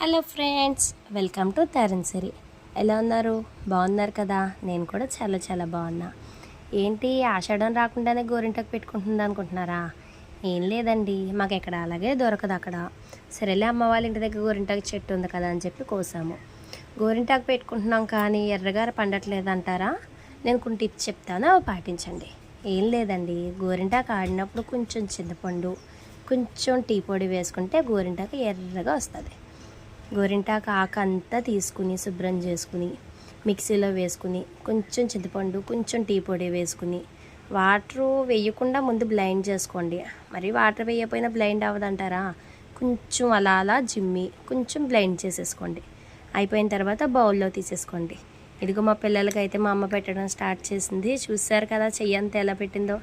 Hello friends, welcome to Tarun Siri. ఎలా ఉన్నారు? బాగున్నారు కదా? నేను కూడా చాలా చాలా బాగున్నా. ఏంటి ఆషాఢం రాకుండానే గోరింటాకు పెట్టుకుంటుంది అనుకుంటున్నారా? ఏం లేదండి, మాకు ఎక్కడ అలాగే దొరకదు అక్కడ. సరేలే అమ్మ వాళ్ళ ఇంటి దగ్గర గోరింటాకు చెట్టు ఉంది కదా అని చెప్పి కోసాము. గోరింటాకు పెట్టుకుంటున్నాం కానీ ఎర్రగార పండట్లేదు అంటారా? నేను కొన్ని టిప్స్ చెప్తాను, అవి పాటించండి. ఏం లేదండి, గోరింటాకు ఆడినప్పుడు కొంచెం చింతపండు, కొంచెం టీ పొడి వేసుకుంటే గోరింటాకు ఎర్రగా వస్తుంది. గోరింటాకు ఆకు అంతా తీసుకుని శుభ్రం చేసుకుని మిక్సీలో వేసుకుని కొంచెం చింతపండు, కొంచెం టీ పొడి వేసుకుని వాటర్ వేయకుండా ముందు బ్లైండ్ చేసుకోండి. మరి వాటర్ వేయకపోయినా బ్లైండ్ అవ్వదంటారా? కొంచెం అలా అలా జిమ్మి కొంచెం బ్లైండ్ చేసేసుకోండి. అయిపోయిన తర్వాత బౌల్లో తీసేసుకోండి. ఇదిగో మా పిల్లలకైతే మా అమ్మ పెట్టడం స్టార్ట్ చేసింది. చూసారు కదా చెయ్యి అంతా ఎలా పెట్టిందో.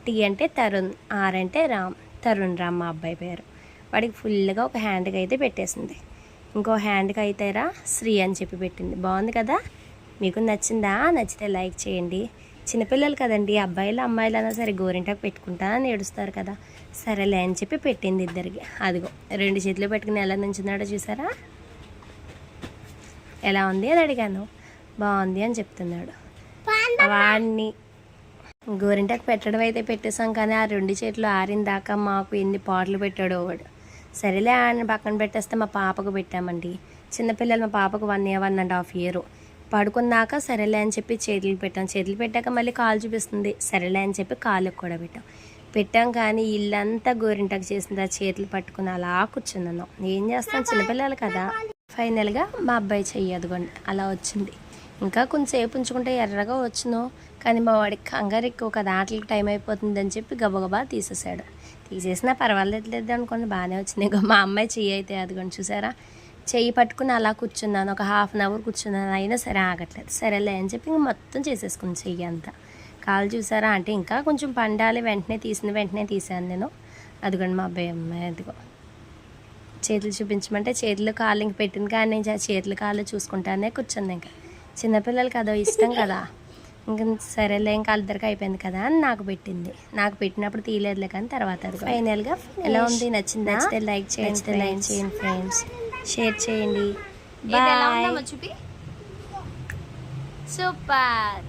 టీ అంటే తరుణ్, ఆర్ అంటే రామ్, తరుణ్ రామ్ మా అబ్బాయి పేరు. వాడికి ఫుల్గా ఒక హ్యాండ్కి అయితే పెట్టేసింది. ఇంకో హ్యాండ్కి అయితేరా శ్రీ అని చెప్పి పెట్టింది. బాగుంది కదా? మీకు నచ్చిందా? నచ్చితే లైక్ చేయండి. చిన్నపిల్లలు కదండి, అబ్బాయిలు అమ్మాయిలు అన్నా సరే గోరింటాకు పెట్టుకుంటానని ఏడుస్తారు కదా. సరేలే అని చెప్పి పెట్టింది ఇద్దరికి. అదిగో 2 చేతులు పెట్టుకుని ఎలా నుంచున్నాడో చూసారా? ఎలా ఉంది అని అడిగాను. బాగుంది అని చెప్తున్నాడు. వాడిని గోరింటాకు పెట్టడం అయితే పెట్టేశాం కానీ ఆ 2 చేతులు ఆరిన దాకా మాకు ఎన్ని పాటలు పెట్టాడో వాడు. సరేలే ఆయన పక్కన పెట్టేస్తే మా పాపకు పెట్టామండి. చిన్నపిల్లలు, మా పాపకు 1 year 1.5 year. పడుకున్నాక సరేలే అని చెప్పి చేతులు పెట్టాం. చేతులు పెట్టాక మళ్ళీ కాలు చూపిస్తుంది. సరేలే అని చెప్పి కాళ్ళకు కూడా పెట్టాం కానీ ఇల్లంతా గోరింటాకు చేసింది. ఆ చేతులు పట్టుకుని అలా కూర్చున్నాను. ఏం చేస్తాం, చిన్నపిల్లలు కదా. ఫైనల్గా మా అబ్బాయి చెయ్యి అదిగోండి అలా వచ్చింది. ఇంకా కొంచెంసేపు ఉంచుకుంటే ఎర్రగా వచ్చును కానీ మా వాడికి కంగారు ఎక్కువ కదా, ఆటలకు టైం అయిపోతుందని చెప్పి గబగబా తీసేసాడు. తీసేసినా పర్వాలేదు అనుకోండి, బాగానే వచ్చింది. ఇంకా మా అమ్మాయి చెయ్యి అయితే అదిగోండి చూసారా, చెయ్యి పట్టుకుని అలా కూర్చున్నాను. ఒక 1/2 hour కూర్చున్నాను, అయినా సరే ఆగట్లేదు. సరేలే అని చెప్పి ఇంక మొత్తం చేసేసుకుంది చెయ్యి అంతా. కాలు చూసారా అంటే ఇంకా కొంచెం పండాలి, వెంటనే తీసాను నేను. అదిగోండి మా అమ్మాయి అదిగో చేతులు చూపించమంటే చేతులు కాళ్ళు ఇంక పెట్టింది కానీ నేను ఆ చేతులు కాళ్ళు చూసుకుంటానే కూర్చుంది. ఇంకా చిన్నపిల్లలకి అదో ఇష్టం కదా. ఇంక సరేలే ఇంకా ఇద్దరికి అయిపోయింది కదా అని నాకు పెట్టింది. నాకు పెట్టినప్పుడు తీయలేదులే కానీ తర్వాత అది ఫైనల్గా ఎలా ఉంది, నచ్చితే లైక్ చేయండి ఫ్రెండ్స్, షేర్ చేయండి. బాయ్. సూపర్.